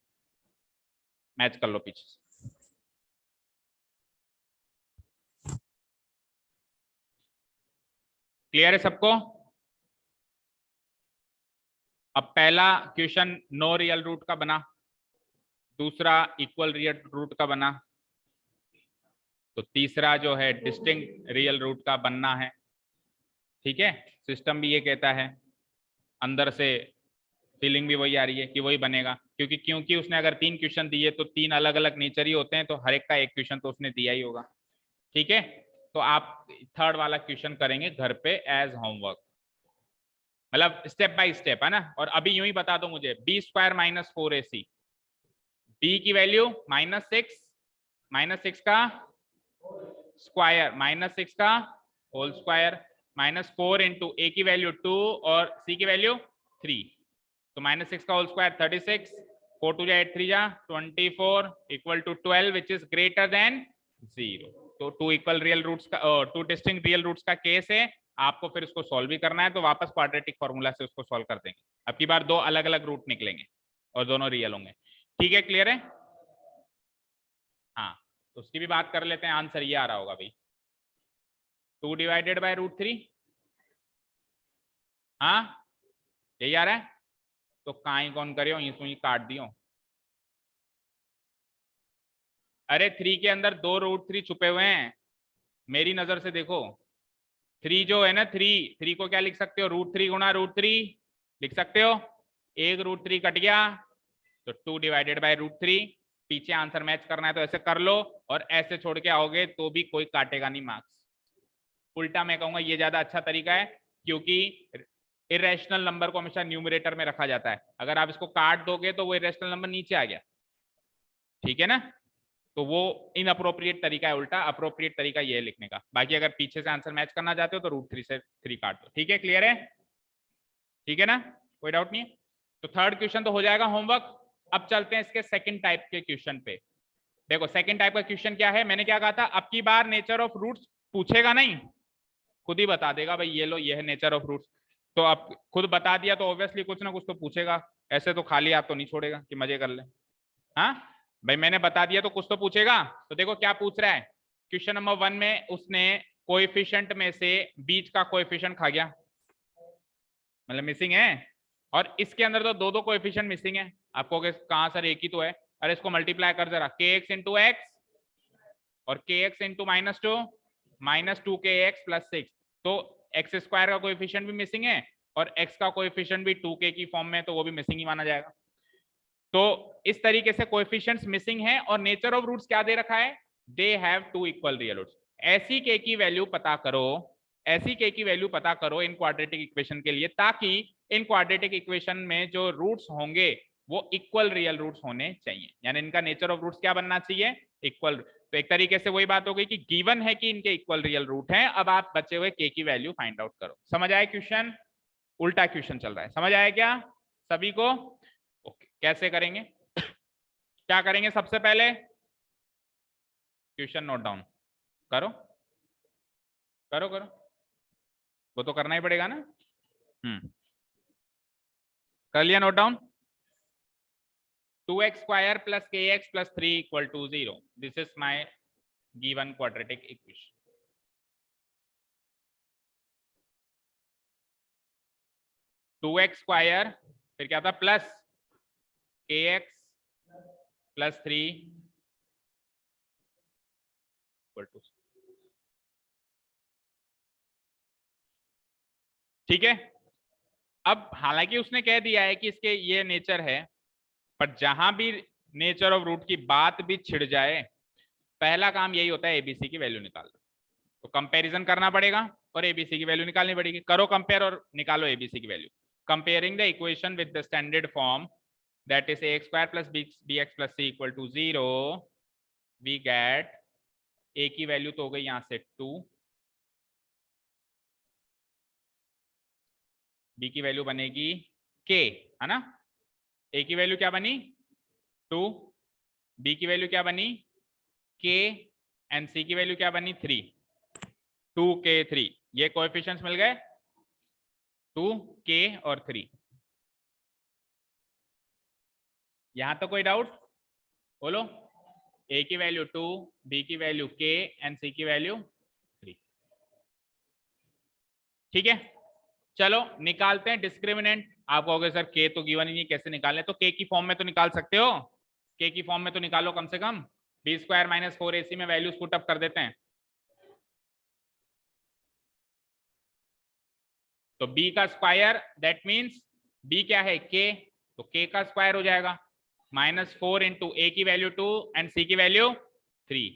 मैच कर लो पीछे से। क्लियर है सबको। अब पहला क्वेश्चन नो रियल रूट का बना, दूसरा इक्वल रियल रूट का बना, तो तीसरा जो है डिस्टिंक्ट रियल रूट का बनना है, ठीक है। सिस्टम भी ये कहता है, अंदर से फीलिंग भी वही आ रही है कि वही बनेगा, क्योंकि उसने अगर 3 क्वेश्चन दिए तो 3 अलग अलग नेचर ही होते हैं, तो हर एक का एक क्वेश्चन तो उसने दिया ही होगा, ठीक है। तो आप थर्ड वाला क्वेश्चन करेंगे घर पे एज होमवर्क, मतलब स्टेप बाय स्टेप, है ना। और अभी यूं ही बता दो मुझे, b square minus 4ac, b की वैल्यू -6 का स्क्वायर -6 का होल स्क्वायर -4 इंटू ए की वैल्यू 2 और सी की वैल्यू 3, तो -6 का होल स्क्वायर 36, 4 2 जा 8 3 जा 24 equal to 12 which is greater than 0। तो 2 इक्वल रियल रूट्स का 2 डिस्टिंक्ट रियल रूट्स का केस है, आपको फिर उसको सॉल्व भी करना है, तो वापस क्वाड्रेटिक फॉर्मूला से उसको सॉल्व कर देंगे, अब की बार 2 अलग अलग रूट निकलेंगे और दोनों रियल होंगे, ठीक है, क्लियर है। हाँ, तो उसकी भी बात कर लेते हैं, आंसर ये आ रहा होगा भाई 2 डिवाइडेड बाय √3, हाँ यही आ रहा है, तो काई कौन करियो ये काट दियो, अरे 3 के अंदर 2 √3 छुपे हुए हैं, मेरी नजर से देखो, 3 जो है ना 3 को क्या लिख सकते हो, √3 गुणा √3 लिख सकते हो, एक √3 कट गया तो 2 डिवाइडेड बाय √3, पीछे आंसर मैच करना है तो ऐसे कर लो, और ऐसे छोड़ के आओगे तो भी कोई काटेगा नहीं मार्क्स, उल्टा मैं कहूंगा ये ज्यादा अच्छा तरीका है, क्योंकि इरेशनल नंबर को हमेशा न्यूमरेटर में रखा जाता है, अगर आप इसको काट दोगे तो वो इरेशनल नंबर नीचे आ गया, ठीक है ना। तो वो इनअप्रोप्रिएट तरीका है, उल्टा अप्रोप्रिएट तरीका ये है लिखने का। बाकी अगर पीछे से आंसर मैच करना चाहते हो तो √3 से 3 काट दो। ठीक है, क्लियर है? ठीक है ना, कोई डाउट नहीं है? तो थर्ड क्वेश्चन तो हो जाएगा होमवर्क। अब चलते हैं इसके सेकंड टाइप के क्वेश्चन पे। देखो सेकंड टाइप का क्वेश्चन क्या है, मैंने क्या कहा था, अब की बार नेचर ऑफ रूट्स पूछेगा नहीं, खुद ही बता देगा भाई ये लो ये है नेचर ऑफ रूट्स। तो अब खुद बता दिया तो ऑब्वियसली कुछ ना कुछ तो पूछेगा, ऐसे तो खाली आप तो नहीं छोड़ेगा कि मजे कर ले। हाँ भाई मैंने बता दिया तो कुछ तो पूछेगा। तो देखो क्या पूछ रहा है, क्वेश्चन नंबर 1 में उसने कोएफिशिएंट में से बीच का कोएफिशिएंट खा गया, मतलब मिसिंग है, और इसके अंदर तो दो दो कोएफिशिएंट मिसिंग है। आपको कहां सर एक ही तो है, अरे इसको मल्टीप्लाई कर जरा, के एक्स इंटू एक्स और के एक्स इंटू -2 -2kx + 6। तो एक्स स्क्वायर का कोएफिशिएंट भी मिसिंग है और एक्स का कोएफिशिएंट भी 2k की फॉर्म में, तो वो भी मिसिंग ही माना जाएगा। तो इस तरीके से कोएफिशिएंट्स मिसिंग है और नेचर ऑफ रूट्स क्या दे रखा है, they have 2 equal real roots. ऐसी के की वैल्यू पता करो, ऐसी के की वैल्यू पता करो इन क्वाड्रेटिक इक्वेशन के लिए, ताकि इन क्वाड्रेटिक इक्वेशन में जो रूट्स होंगे वो इक्वल रियल रूट्स होने चाहिए, यानी इनका नेचर ऑफ रूट्स क्या बनना चाहिए, इक्वल। तो एक तरीके से वही बात हो गई कि गिवन है कि इनके इक्वल रियल रूट हैं, अब आप बचे हुए के की वैल्यू फाइंड आउट करो। समझ आया क्वेश्चन? उल्टा क्वेश्चन चल रहा है, समझ आया क्या सभी को? ओके, कैसे करेंगे, क्या करेंगे, सबसे पहले क्वेश्चन नोट डाउन करो, करो करो, वो तो करना ही पड़ेगा ना। कर लिया note down? 2x² + kx + 3 = 0, this is my given quadratic equation. 2x² फिर क्या था, प्लस kx + 3 = 0। ठीक है, अब हालांकि उसने कह दिया है कि इसके ये नेचर है, पर जहां भी नेचर ऑफ रूट की बात भी छिड़ जाए, पहला काम यही होता है एबीसी की वैल्यू निकालना। तो कंपैरिजन करना पड़ेगा और एबीसी की वैल्यू निकालनी पड़ेगी। करो कंपेयर और निकालो एबीसी की वैल्यू। Comparing the equation with the standard form, that is ax² + bx + c = 0, we get a की वैल्यू तो हो गई यहां से 2, बी की वैल्यू बनेगी k, है ना। ए की वैल्यू क्या बनी 2, बी की वैल्यू क्या बनी k, एंड सी की वैल्यू क्या बनी 3, 2k 3। ये कोएफिशिएंट्स मिल गए 2k और 3। यहां तो कोई डाउट बोलो? ए की वैल्यू 2, बी की वैल्यू k एंड सी की वैल्यू 3। ठीक है, चलो निकालते हैं डिस्क्रिमिनेंट। आप कहोगे सर के तो गिवन ही नहीं, कैसे निकालें? तो के की फॉर्म में तो निकाल सकते हो, के की फॉर्म में तो निकालो कम से कम। b² - 4ac में वैल्यूज पुट अप कर देते हैं। तो b का स्क्वायर दैट मीन्स b क्या है k, तो k का स्क्वायर हो जाएगा -4 इंटू ए की वैल्यू 2 एंड सी की वैल्यू 3।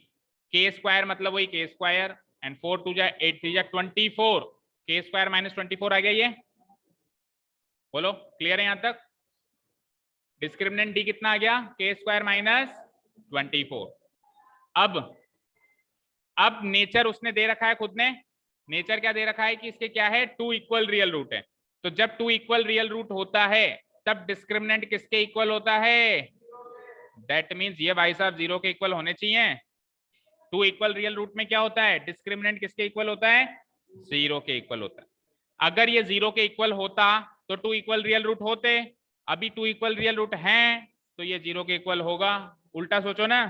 के स्क्वायर मतलब वही k स्क्वायर, एंड 4 2 जा 8 3 जा 24, k² - 24 आ गया ये। बोलो क्लियर है यहां तक? डिस्क्रिमिनेंट डी कितना आ गया, k² - 24। अब नेचर उसने दे रखा है खुद ने, नेचर क्या दे रखा है कि इसके क्या है 2 इक्वल रियल रूट है। तो जब 2 इक्वल रियल रूट होता है तब डिस्क्रिमिनेंट किसके इक्वल होता है, दैट मीन्स ये भाई साहब 0 के इक्वल होने चाहिए। 2 इक्वल रियल रूट में क्या होता है, डिस्क्रिमिनेंट किसके इक्वल होता है, 0 के इक्वल होता है। अगर ये 0 के इक्वल होता तो 2 इक्वल रियल रूट होते, अभी 2 इक्वल रियल रूट हैं तो ये 0 के इक्वल होगा। उल्टा सोचो ना,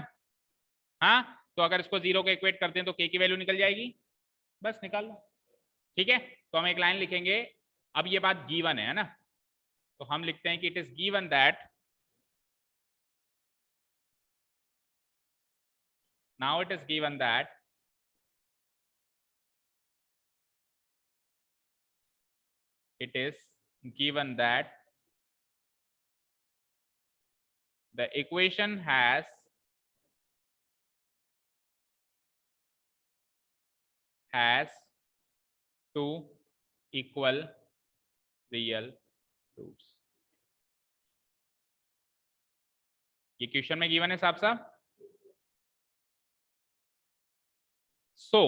हाँ। तो अगर इसको 0 के इक्वेट करते हैं तो k की वैल्यू निकल जाएगी, बस निकाल लो। ठीक है, तो हम एक लाइन लिखेंगे। अब ये बात गिवन है ना, तो हम लिखते हैं कि it is given that, now it is given that it is given that the equation has two equal real roots। ये क्वेश्चन में गिवन है साहब साहब, सो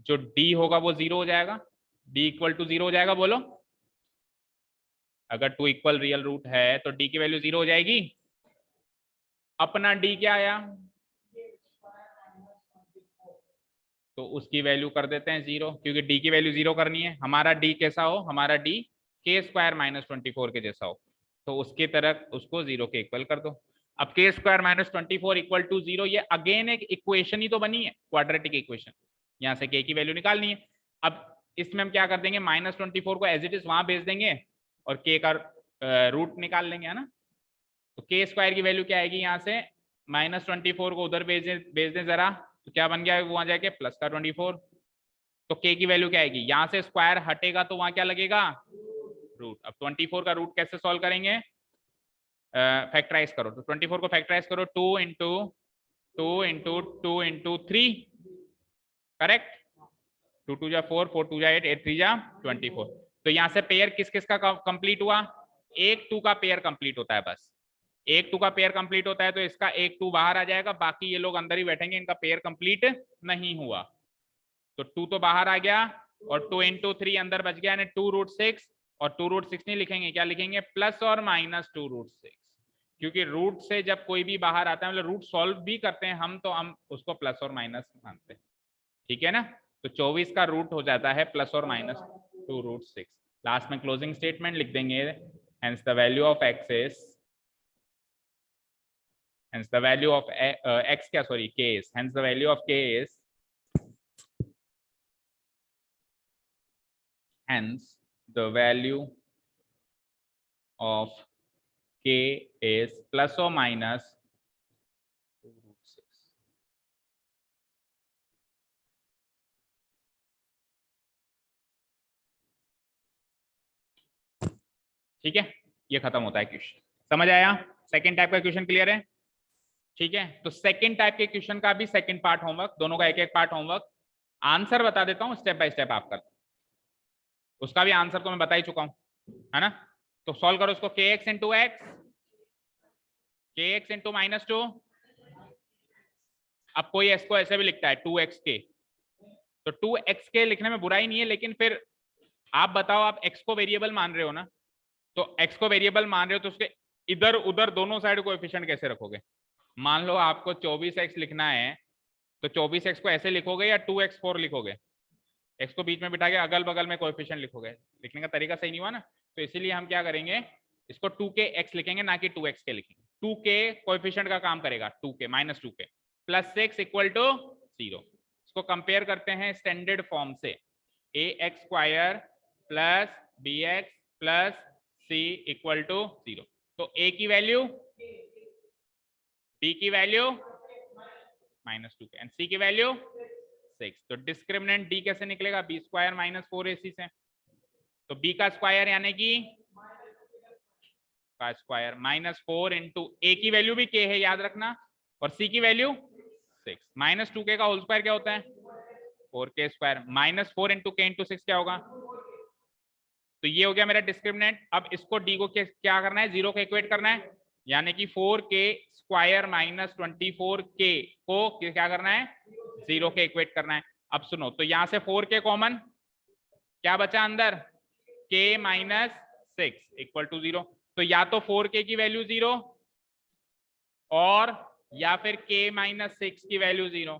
जो d होगा वो 0 हो जाएगा, d इक्वल टू 0 हो जाएगा। बोलो, अगर 2 इक्वल रियल रूट है तो d की वैल्यू 0 हो जाएगी। अपना d क्या आया, तो उसकी वैल्यू कर देते हैं 0, क्योंकि d की वैल्यू 0 करनी है। हमारा d कैसा हो, हमारा d k स्क्वायर माइनस 24 के जैसा हो, तो उसकी तरह उसको 0 के इक्वल कर दो। अब k square minus 24 equal to 0, ये अगेन एक इक्वेशन ही तो बनी है, क्वाड्रेटिक इक्वेशन। यहाँ से k की वैल्यू निकालनी है। अब इसमें हम क्या कर देंगे, माइनस 24 को एज इट इज वहां भेज देंगे और k का रूट निकाल लेंगे, है ना। तो k स्क्वायर की वैल्यू क्या आएगी, यहाँ से माइनस 24 को उधर भेज दें जरा, तो क्या बन गया, वहां जाके प्लस का 24। तो k की वैल्यू क्या आएगी, यहाँ से स्क्वायर हटेगा तो वहां क्या लगेगा, रूट। अब 24 का रूट कैसे सॉल्व करेंगे, फैक्टराइज करो। तो 24 को फैक्टराइज करो, 2 इंटू 3, करेक्ट। 2 2 जा 4, 4 2 जा 8, 8 3 जा 24। तो यहाँ से पेयर किस किस का कंप्लीट हुआ, 1 2 का पेयर कंप्लीट होता है बस। 1 2 का पेयर कंप्लीट होता है तो इसका 1 2 बाहर आ जाएगा, बाकी ये लोग अंदर ही बैठेंगे, इनका पेयर कंप्लीट नहीं हुआ। तो 2 तो बाहर आ गया और 2 इंटू 3 अंदर बच गया, यानी 2 रूट 6। और 2 रूट 6 नहीं लिखेंगे, क्या लिखेंगे, प्लस और माइनस 2 रूट 6, क्योंकि रूट से जब कोई भी बाहर आता है, मतलब रूट सॉल्व भी करते हैं हम, तो हम उसको प्लस और माइनस मानते हैं, ठीक है ना। तो 24 का रूट हो जाता है प्लस और माइनस 2 रूट 6। लास्ट में क्लोजिंग स्टेटमेंट लिख देंगे, hence the value of X is, hence the value of X क्या, sorry k is, hence the value of k is, hence the value of k is plus or minus 2 root 6। ठीक है, ये खत्म होता है क्वेश्चन। समझ आया, सेकंड टाइप का क्वेश्चन क्लियर है, ठीक है। तो सेकंड टाइप के क्वेश्चन का भी सेकंड पार्ट होमवर्क, दोनों का एक एक पार्ट होमवर्क। आंसर बता देता हूं, स्टेप बाय स्टेप आप कर, उसका भी आंसर तो मैं बता ही चुका हूं, है ना। तो सॉल्व करो उसको, kx into x, kx into minus 2। अब कोई x को ऐसे भी लिखता है 2xk, तो 2xk लिखने में बुराई नहीं है, लेकिन फिर आप बताओ, आप x को वेरिएबल मान रहे हो ना, तो x को वेरिएबल मान रहे हो तो उसके इधर उधर दोनों साइड कोएफिशिएंट कैसे रखोगे। मान लो आपको 24x लिखना है, तो 24x को ऐसे लिखोगे या 2x4 लिखोगे, x को बीच में बिठा के अगल बगल में कोएफिशिएंट लिखोगे, लिखने का तरीका सही नहीं हुआ ना। तो इसीलिए हम क्या करेंगे, इसको 2kx लिखेंगे, ना कि 2xk लिखेंगे। 2k कोएफिशिएंट का काम करेगा, 2k minus 2k plus 6 equal to 0। इसको कंपेयर करते हैं स्टैंडर्ड फॉर्म से, ax square plus bx plus c equal to 0। तो a की वैल्यू, b की वैल्यू माइनस 2k एंड c की वैल्यू 6। तो डिस्क्रिमिनेंट d कैसे निकलेगा, b स्क्वायर माइनस 4ac से। तो b का स्क्वायर यानी कि का स्क्वायर माइनस 4 इंटू a की वैल्यू भी k है, याद रखना, और c की वैल्यू 6। माइनस 2k का होल स्क्वायर क्या होता है, 4k square, minus 4 into k into 6 क्या होगा। तो ये हो गया मेरा डिस्क्रिमिनेंट। अब इसको d को क्या करना है, 0 को इक्वेट करना है, यानी कि 4k स्क्वायर माइनस 24k को क्या करना है, 0 के इक्वेट करना है। अब सुनो, तो यहां से 4k कॉमन, क्या बचा अंदर, k माइनस 6 इक्वल टू 0। तो या तो 4k की वैल्यू 0 और या फिर k माइनस 6 की वैल्यू 0।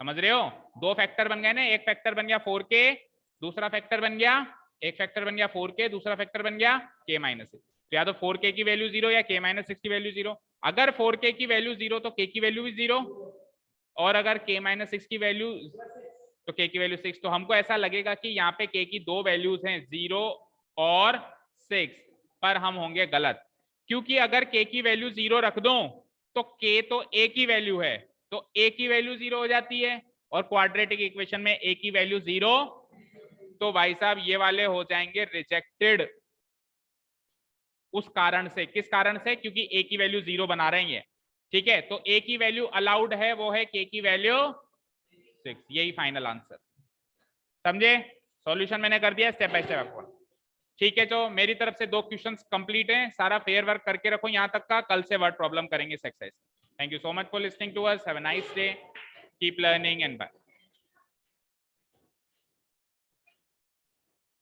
समझ रहे हो, दो फैक्टर बन गए ना, एक फैक्टर बन गया 4k, दूसरा फैक्टर बन गया, एक फैक्टर बन गया 4k, दूसरा फैक्टर बन गया k माइनस 6। तो या तो 4k की वैल्यू 0 या k माइनस 6 की वैल्यू 0। अगर 4k की वैल्यू 0 तो k की वैल्यू भी 0, और अगर k माइनस 6 की वैल्यू तो k की वैल्यू 6। तो हमको ऐसा लगेगा कि यहाँ पे k की दो वैल्यूज हैं, 0 और 6, पर हम होंगे गलत, क्योंकि अगर k की वैल्यू 0 रख दो तो k तो a की वैल्यू है, तो a की वैल्यू 0 हो जाती है, और क्वाड्रेटिक इक्वेशन में a की वैल्यू 0, तो भाई साहब ये वाले हो जाएंगे रिजेक्टेड। उस कारण से, किस कारण से, क्योंकि a की वैल्यू 0 बना रहे हैं, ठीक है। तो a की वैल्यू अलाउड है, वो है k की वैल्यू 6। यही फाइनल आंसर, समझे। सॉल्यूशन मैंने कर दिया स्टेप बाय स्टेप आपको, ठीक है। तो मेरी तरफ से 2 क्वेश्चंस कंप्लीट हैं, सारा फेयर वर्क करके रखो यहाँ तक का, कल से वर्ड प्रॉब्लम करेंगे इस exercise. Thank you so much for listening to us. Have a nice day. Keep learning and bye.